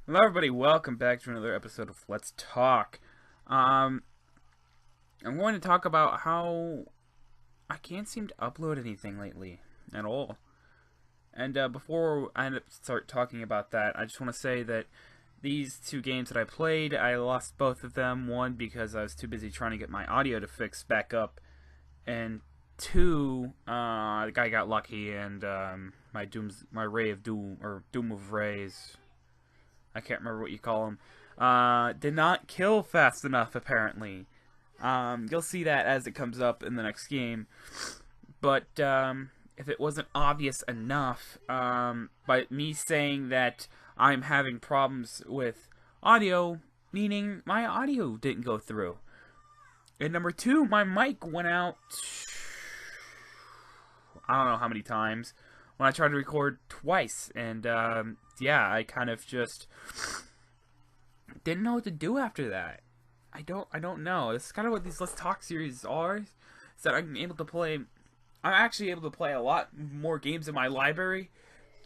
Hello, everybody. Welcome back to another episode of Let's Talk. Um, I'm going to talk about how I can't seem to upload anything lately at all. And before I end up start talking about that, I just want to say that these two games that I played, I lost both of them. One because I was too busy trying to get my audio to fix back up, and two, the guy got lucky and my ray of doom or doom of rays. I can't remember what you call them. Did not kill fast enough, apparently. You'll see that as it comes up in the next game. But if it wasn't obvious enough, by me saying that I'm having problems with audio, meaning my audio didn't go through. And number two, my mic went out, I don't know how many times, when I tried to record twice. And yeah, I kind of just didn't know what to do after that. I don't know. This is kind of what these Let's Talk series are. Is that I'm able to play. I'm actually able to play a lot more games in my library,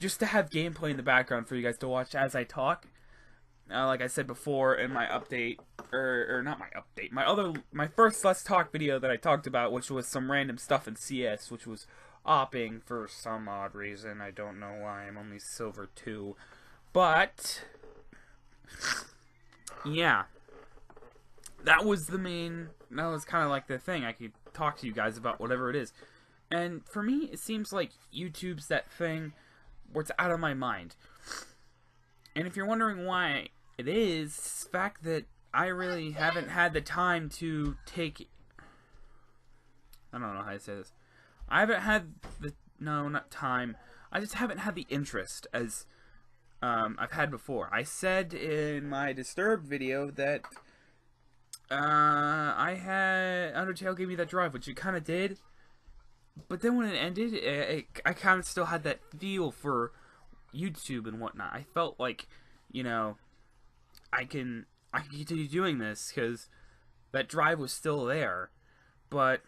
just to have gameplay in the background for you guys to watch as I talk. Like I said before in my update, or not my update, my first Let's Talk video that I talked about, which was some random stuff in CS, which was opping for some odd reason. I don't know why. I'm only silver 2, but yeah, that was the main. That was kind of like the thing. I could talk to you guys about whatever it is, and for me, it seems like YouTube's that thing where it's out of my mind. And if you're wondering why it is, it's the fact that I really haven't had the time to take. I don't know how to say this. I haven't had the not time. I just haven't had the interest as I've had before. I said in my Disturbed video that I had Undertale gave me that drive, which it kind of did. But then when it ended, I kind of still had that feel for YouTube and whatnot. I felt like, you know, I can continue doing this because that drive was still there. But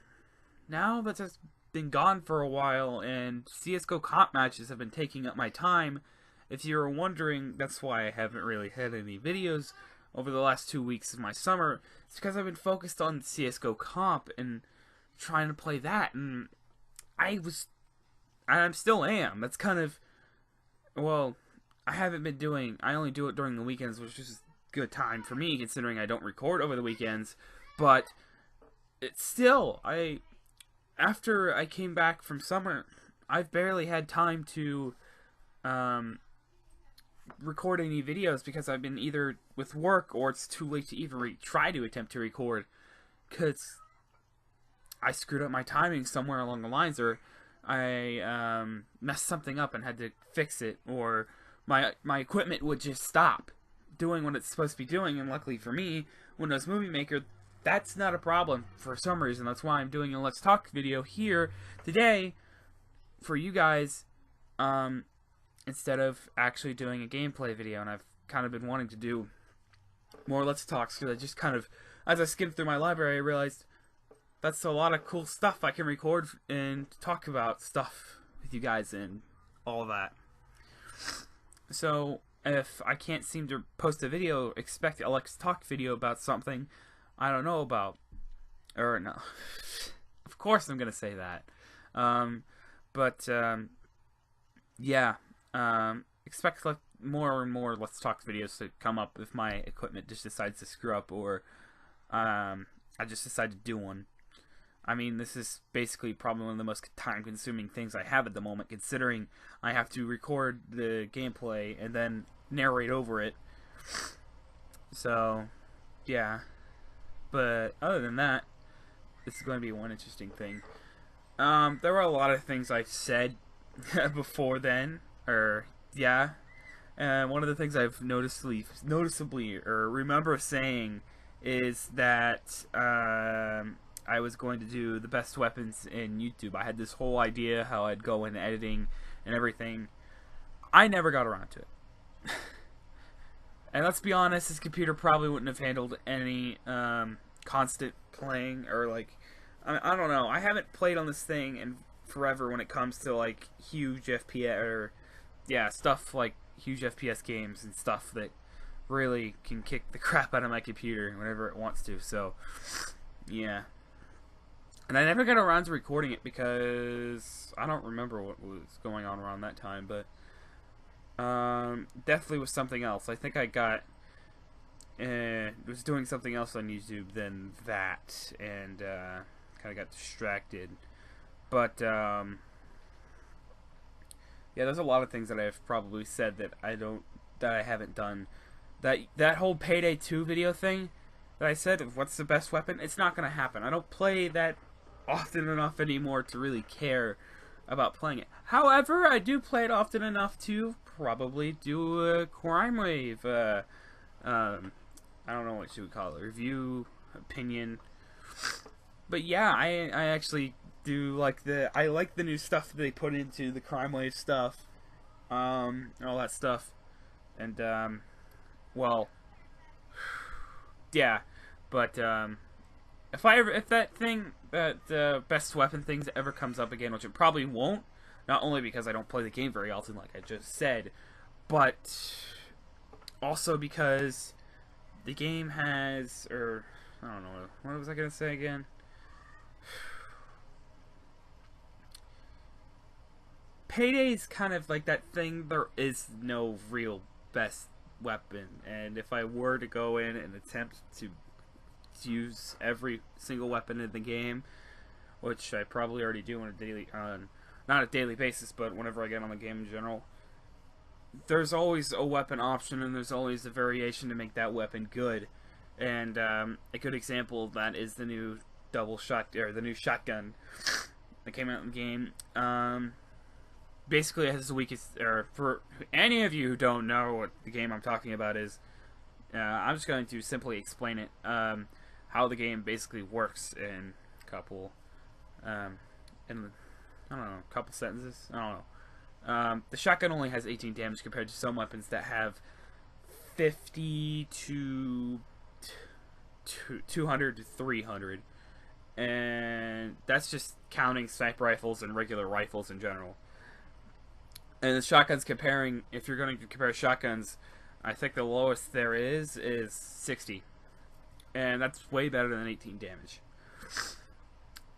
now that it's been gone for a while and CS:GO comp matches have been taking up my time, if you're wondering, that's why I haven't really had any videos over the last 2 weeks of my summer. It's because I've been focused on CS:GO comp and trying to play that, and I still am. That's kind of, well, I haven't been doing. I only do it during the weekends, which is a good time for me considering I don't record over the weekends. But it's still, after I came back from summer, I've barely had time to record any videos because I've been either with work or it's too late to even try to attempt to record because I screwed up my timing somewhere along the lines, or I messed something up and had to fix it, or my equipment would just stop doing what it's supposed to be doing. And luckily for me, Windows Movie Maker, that's not a problem for some reason. That's why I'm doing a Let's Talk video here today for you guys, instead of actually doing a gameplay video. And I've kind of been wanting to do more Let's Talks because I just kind of, as I skimmed through my library, I realized that's a lot of cool stuff I can record and talk about stuff with you guys and all of that. So if I can't seem to post a video, expect a Let's Talk video about something I don't know about. Or no. Of course I'm going to say that. But yeah. Expect like more and more Let's Talk videos to come up if my equipment just decides to screw up, or I just decide to do one. I mean, this is basically probably one of the most time-consuming things I have at the moment, considering I have to record the gameplay and then narrate over it. So, yeah. But other than that, this is going to be one interesting thing. There were a lot of things I've said before then, or yeah. And one of the things I've noticeably, or remember saying, is that I was going to do the best weapons in YouTube. I had this whole idea how I'd go in editing and everything. I never got around to it. And let's be honest, this computer probably wouldn't have handled any constant playing, or like, I don't know. I haven't played on this thing in forever when it comes to like huge FPS, or yeah, stuff like huge FPS games and stuff that really can kick the crap out of my computer whenever it wants to. So, yeah. And I never got around to recording it because I don't remember what was going on around that time, but definitely was something else. I think I was doing something else on YouTube than that, and kind of got distracted. But yeah, there's a lot of things that I've probably said that I haven't done. That whole Payday 2 video thing that I said of what's the best weapon, it's not gonna happen. I don't play that often enough anymore to really care about playing it. However, I do play it often enough to probably do a Crime Wave. I don't know what you would call it, review, opinion. But yeah, I actually do like I like the new stuff that they put into the Crime Wave stuff, all that stuff, and well, yeah, but if that thing, that best weapon things ever comes up again, which it probably won't, not only because I don't play the game very often, like I just said, but also because the game has, or I don't know, what was I gonna say again? Payday's kind of like that thing. There is no real best weapon, and if I were to go in and attempt to use every single weapon in the game, which I probably already do not a daily basis, but whenever I get on the game in general, there's always a weapon option, and there's always a variation to make that weapon good. And a good example of that is the new the new shotgun that came out in the game. Basically, it has the weakest, or for any of you who don't know what the game I'm talking about is, I'm just going to simply explain it. How the game basically works in a couple, couple sentences. I don't know. The shotgun only has 18 damage compared to some weapons that have 50 to 200 to 300, and that's just counting sniper rifles and regular rifles in general. And the shotguns if you're going to compare shotguns, I think the lowest there is 60. And that's way better than 18 damage.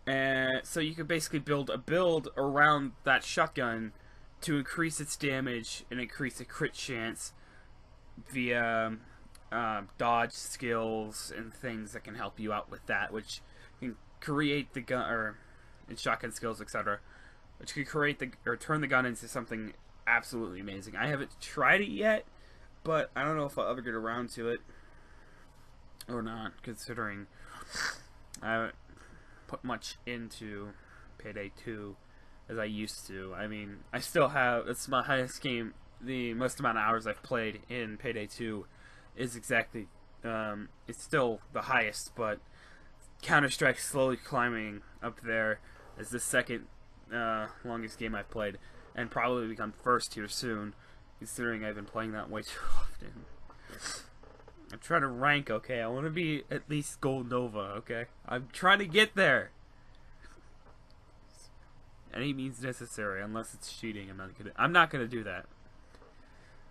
And so you could basically build a build around that shotgun to increase its damage and increase the crit chance via dodge skills and things that can help you out with that, which can create the gun, and shotgun skills, etc., which can turn the gun into something absolutely amazing. I haven't tried it yet, but I don't know if I'll ever get around to it or not, considering I haven't put much into Payday 2 as I used to. I mean, I still have, it's my highest game. The most amount of hours I've played in Payday 2 is exactly, it's still the highest, but Counter-Strike's slowly climbing up there as the second longest game I've played, and probably become first here soon, considering I've been playing that way too often. I'm trying to rank, okay? I want to be at least Gold Nova, okay? I'm trying to get there. Any means necessary, unless it's cheating. I'm not gonna do that.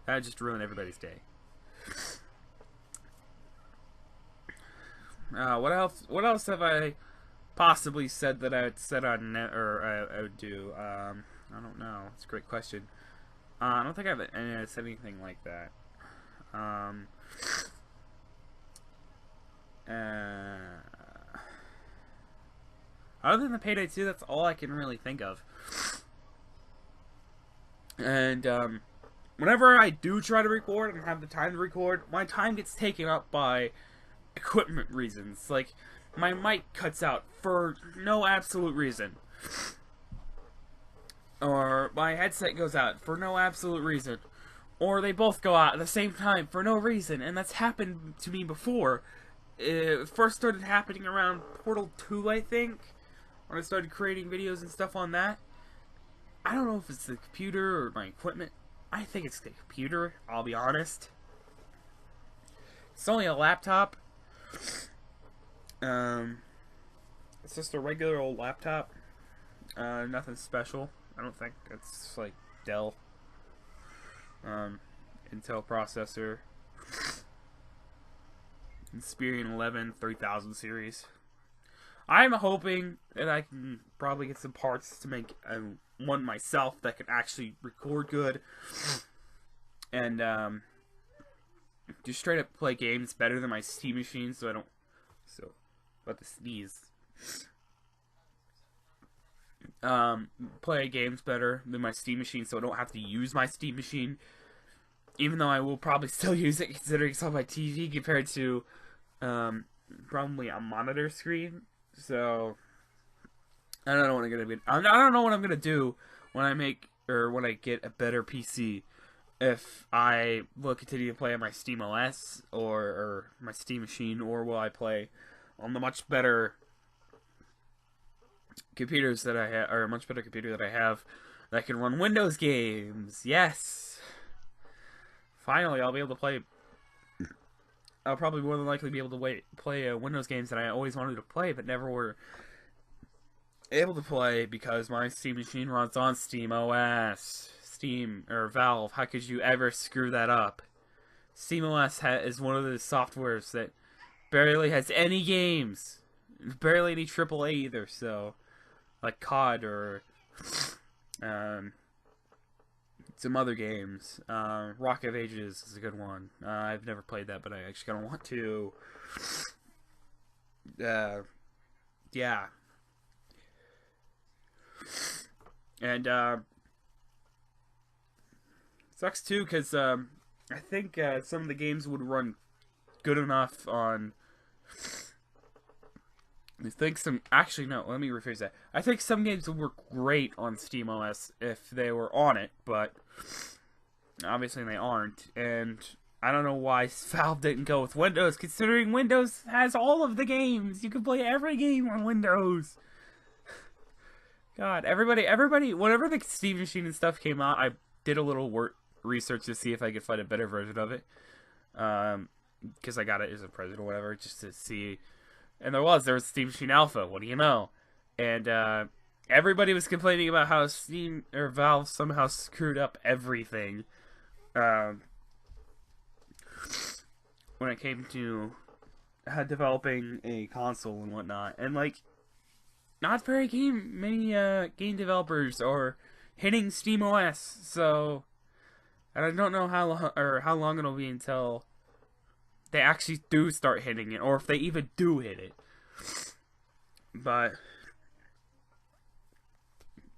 That'd just ruin everybody's day. What else? What else have I possibly said that I would said on net, or I would do? I don't know. It's a great question. I don't think I've said anything like that. Other than the Payday 2, that's all I can really think of. And whenever I do try to record and have the time to record, my time gets taken up by equipment reasons. Like, my mic cuts out for no absolute reason. Or my headset goes out for no absolute reason. Or they both go out at the same time for no reason. And that's happened to me before. It first started happening around Portal 2, I think, when I started creating videos and stuff on that. I don't know if it's the computer or my equipment. I think it's the computer, I'll be honest. It's only a laptop. It's just a regular old laptop. Nothing special. I don't think. It's like Dell. Intel processor. Experian 11 3000 series. I'm hoping that I can probably get some parts to make one myself that can actually record good and just straight up play games better than my Steam machine, so I don't. So, about to sneeze. Play games better than my Steam machine, so I don't have to use my Steam machine. Even though I will probably still use it, considering it's on my TV compared to probably a monitor screen. So I don't know what I'm gonna be. I don't know what I'm gonna do when I make or when I get a better PC. If I will continue to play on my Steam OS or my Steam machine, or will I play on the much better computers that I have, or a much better computer that I have that can run Windows games? Yes. Finally, I'll be able to play. I'll probably more than likely be able to play Windows games that I always wanted to play but never were able to play because my Steam machine runs on Steam OS. Steam, or Valve, how could you ever screw that up? Steam OS is one of the softwares that barely has any games. Barely any AAA either, so. Like COD or some other games. Rock of Ages is a good one. I've never played that, but I actually kind of want to. Yeah. And sucks too, because I think some of the games would run good enough on. I think some. Actually, no, let me rephrase that. I think some games would work great on SteamOS if they were on it, but obviously they aren't. And I don't know why Valve didn't go with Windows, considering Windows has all of the games. You can play every game on Windows. God, everybody, whenever the Steam Machine and stuff came out, I did a little research to see if I could find a better version of it. Because I got it as a present or whatever, just to see. And there was Steam Machine Alpha. What do you know? And everybody was complaining about how Steam or Valve somehow screwed up everything when it came to developing a console and whatnot. And like, not very many game developers are hitting SteamOS. So, and I don't know how long it'll be until they actually do start hitting it, or if they even do hit it. But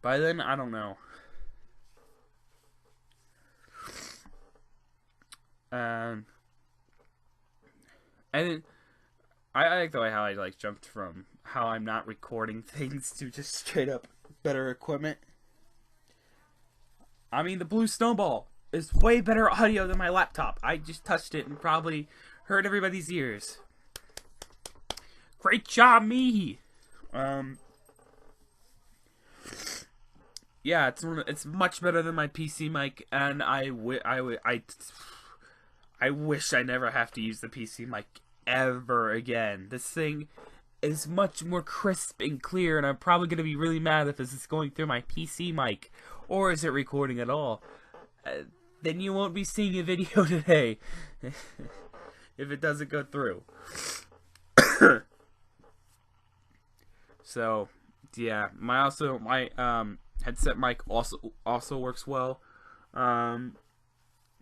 by then, I don't know. And I like the way how I like jumped from how I'm not recording things to just straight up better equipment. I mean, the Blue Snowball is way better audio than my laptop. I just touched it and probably hurt everybody's ears. Great job, me. Yeah, it's much better than my PC mic, and I wish I never have to use the PC mic ever again. This thing is much more crisp and clear, and I'm probably gonna be really mad if this is going through my PC mic, or is it recording at all? Then you won't be seeing a video today. If it doesn't go through. So, yeah, my headset mic also works well. From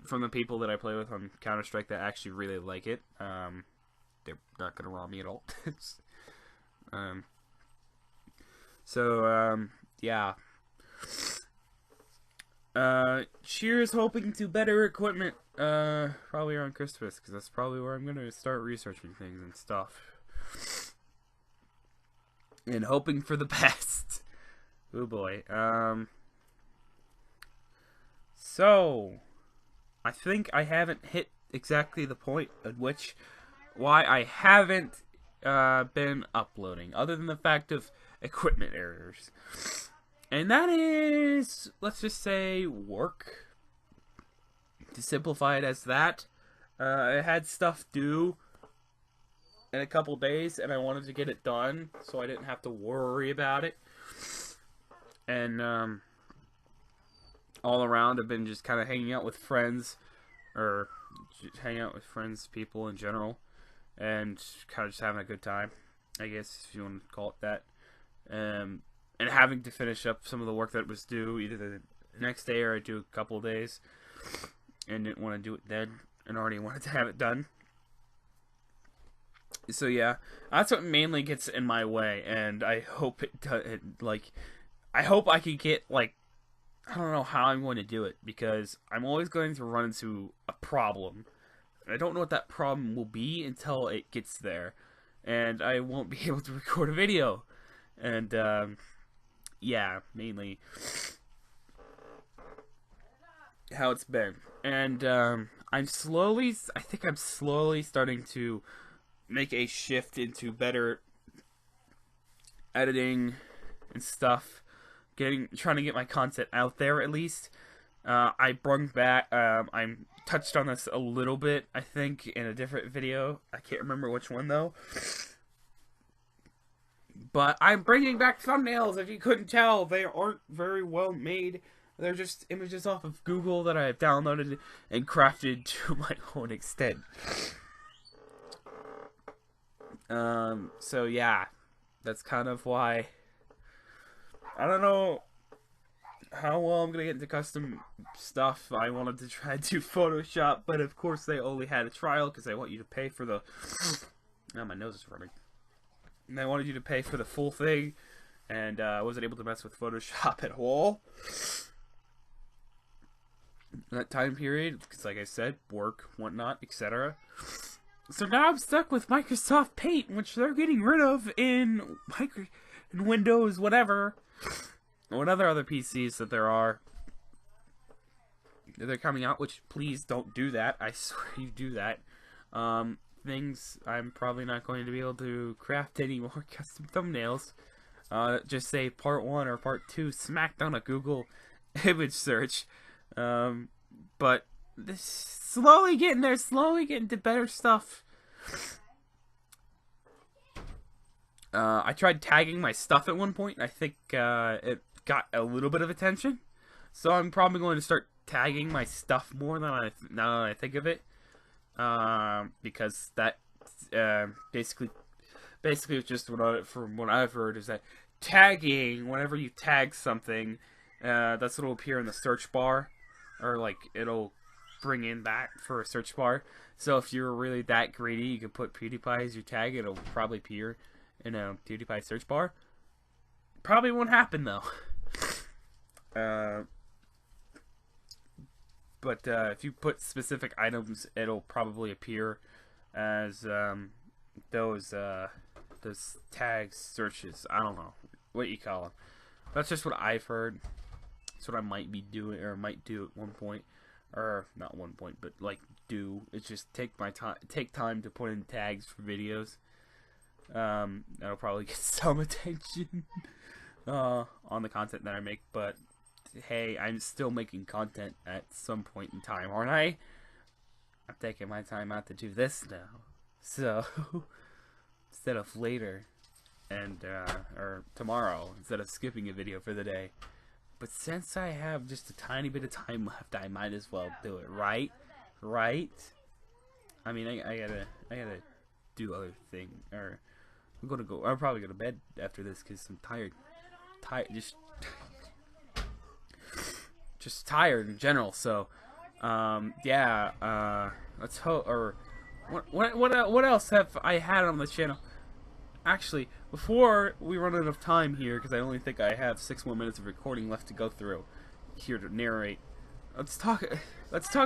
the people that I play with on Counter-Strike that actually really like it. They're not gonna rob me at all. Yeah. Cheers, hoping to better equipment, probably around Christmas, because that's probably where I'm gonna start researching things and stuff. And hoping for the best. Oh boy. So, I think I haven't hit exactly the point at which why I haven't been uploading, other than the fact of equipment errors. And that is, let's just say, work. To simplify it as that. I had stuff due in a couple days, and I wanted to get it done, so I didn't have to worry about it. And, all around, I've been just kind of hanging out with friends, or just hanging out with friends, people in general. and kind of just having a good time, I guess, if you want to call it that. And having to finish up some of the work that was due either the next day or I do a couple of days, and didn't want to do it then, and already wanted to have it done. So yeah, that's what mainly gets in my way, and I hope I hope I can get, like, I don't know how I'm going to do it, because I'm always going to run into a problem. I don't know what that problem will be until it gets there, and I won't be able to record a video. And yeah, mainly how it's been. And I think I'm slowly starting to make a shift into better editing and stuff, trying to get my content out there at least. I brought back, I touched on this a little bit, I think, in a different video. I can't remember which one though. But I'm bringing back thumbnails, if you couldn't tell. They aren't very well made. They're just images off of Google that I've downloaded and crafted to my own extent. So yeah, that's kind of why. I don't know how well I'm gonna get into custom stuff. I wanted to try to do Photoshop, but of course they only had a trial because they want you to pay for the. Now my nose is running. And they wanted you to pay for the full thing, and I wasn't able to mess with Photoshop at all in that time period, because like I said, work, whatnot, etc. So now I'm stuck with Microsoft Paint, which they're getting rid of in Windows, whatever, what other PCs that there are. They're coming out, which please don't do that. I swear you do that. Things I'm probably not going to be able to craft any more custom thumbnails. Just say part 1 or part 2 smacked on a Google image search. But this slowly getting there, slowly getting to better stuff. I tried tagging my stuff at one point. I think it got a little bit of attention. So I'm probably going to start tagging my stuff more now that I think of it. Because that basically it's just from what I've heard is that tagging, whenever you tag something, that's what will appear in the search bar, or like it'll bring in that for a search bar. So if you're really that greedy, you can put PewDiePie as your tag. It'll probably appear in a PewDiePie search bar. Probably won't happen though. But if you put specific items, it'll probably appear as those tags searches. I don't know what you call them. That's just what I've heard. That's what I might be doing, or might do at one point, or not one point, but like do. It's just take time to put in tags for videos. That'll probably get some attention on the content that I make, but. Hey, I'm still making content at some point in time, aren't I? I'm taking my time out to do this now. So, instead of later, and, or tomorrow, instead of skipping a video for the day. But since I have just a tiny bit of time left, I might as well do it, right? Right? I mean, I gotta do other thing, or I'll probably go to bed after this, because I'm tired, just tired in general. So yeah, let's hope. Or what else have I had on the channel? Actually, before we run out of time here, because I only think I have 6 more minutes of recording left to go through here to narrate, let's talk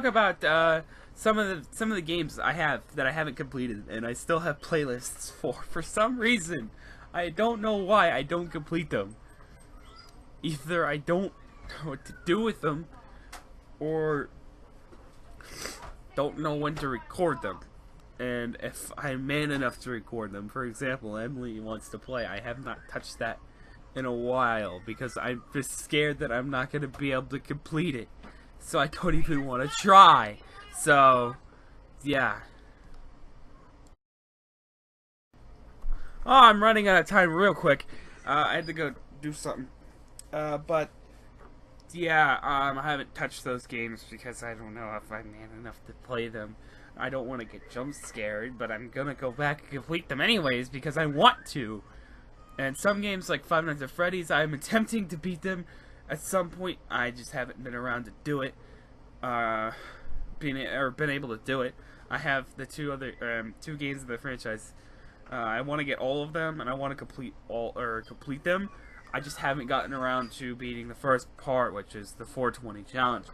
about some of the games I have that I haven't completed and I still have playlists for some reason. I don't know why I don't complete them. Either I don't know what to do with them, or don't know when to record them. And if I'm man enough to record them, for example, Emily wants to play, I have not touched that in a while because I'm just scared that I'm not going to be able to complete it. So I don't even want to try. So, yeah. Oh, I'm running out of time real quick. I had to go do something. But yeah, I haven't touched those games because I don't know if I'm man enough to play them. I don't want to get jump scared, but I'm gonna go back and complete them anyways because I want to. And some games like Five Nights at Freddy's, I'm attempting to beat them at some point. I just haven't been around to do it. Been able to do it. I have the two games of the franchise. I want to get all of them, and I want to complete them. I just haven't gotten around to beating the first part, which is the 420 challenge,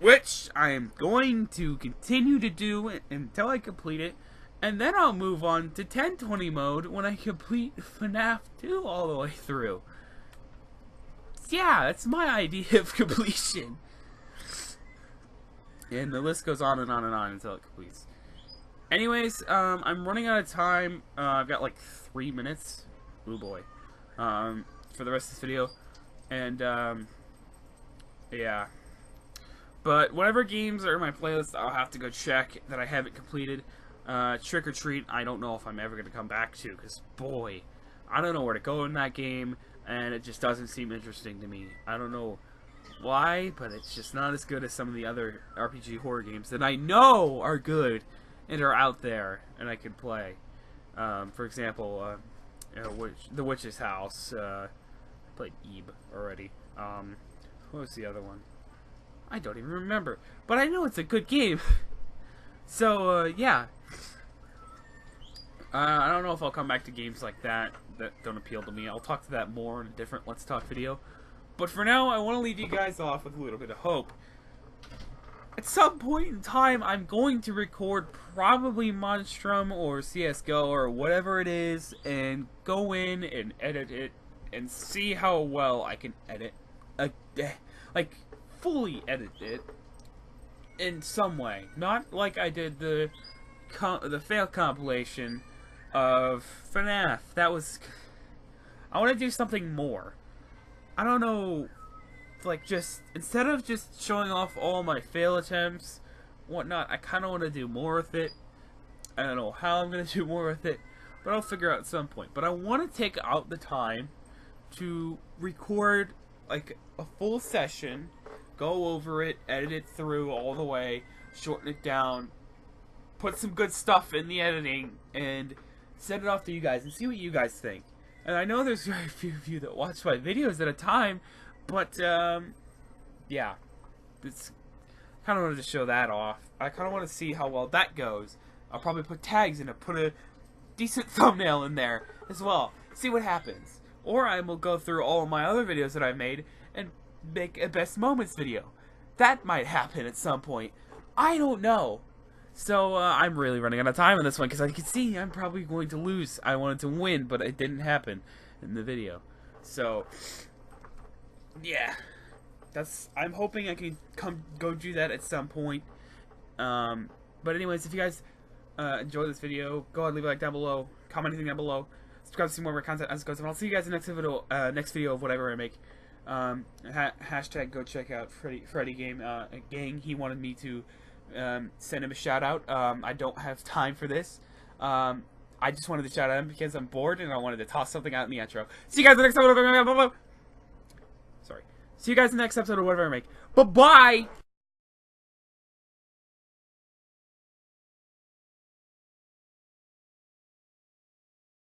which I am going to continue to do until I complete it, and then I'll move on to 1020 mode when I complete FNAF 2 all the way through. Yeah, that's my idea of completion. And the list goes on and on and on until it completes. Anyways, I'm running out of time. I've got like 3 minutes. Oh boy. For the rest of this video. And, yeah. But whatever games are in my playlist, I'll have to go check that I haven't completed. Trick or Treat, I don't know if I'm ever going to come back to, because, boy, I don't know where to go in that game, and it just doesn't seem interesting to me. I don't know why, but it's just not as good as some of the other RPG horror games that I know are good and are out there and I can play. For example, The Witch's House. I played Eve already. What was the other one? I don't even remember, but I know it's a good game. So, yeah. I don't know if I'll come back to games like that don't appeal to me. I'll talk to that more in a different Let's Talk video. But for now, I want to leave you guys off with a little bit of hope. At some point in time, I'm going to record probably Monstrum or CSGO or whatever it is, and go in and edit it, and see how well I can edit. Like, fully edit it in some way. Not like I did the fail compilation of FNAF. That was... I want to do something more. I don't know, like, just, instead of just showing off all my fail attempts, whatnot, I kind of want to do more with it. I don't know how I'm going to do more with it, but I'll figure out at some point. But I want to take out the time to record, like, a full session, go over it, edit it through all the way, shorten it down, put some good stuff in the editing, and send it off to you guys and see what you guys think. And I know there's very few of you that watch my videos at a time, but, yeah. It's kind of wanted to show that off. I kind of want to see how well that goes. I'll probably put tags in it, put a decent thumbnail in there as well. See what happens. Or I will go through all of my other videos that I made and make a best moments video. That might happen at some point. I don't know. So, I'm really running out of time on this one, because I can see I'm probably going to lose. I wanted to win, but it didn't happen in the video. So, yeah. I'm hoping I can go do that at some point. But anyways, if you guys enjoy this video, go ahead and leave a like down below, comment anything down below, subscribe to see more of my content as it goes, and I'll see you guys in the next video of whatever I make. Hashtag go check out Freddy Gang. He wanted me to send him a shout out. I don't have time for this. I just wanted to shout out him because I'm bored and I wanted to toss something out in the intro. See you guys in the next episode of Sorry. See you guys in the next episode of whatever I make. Bye-bye!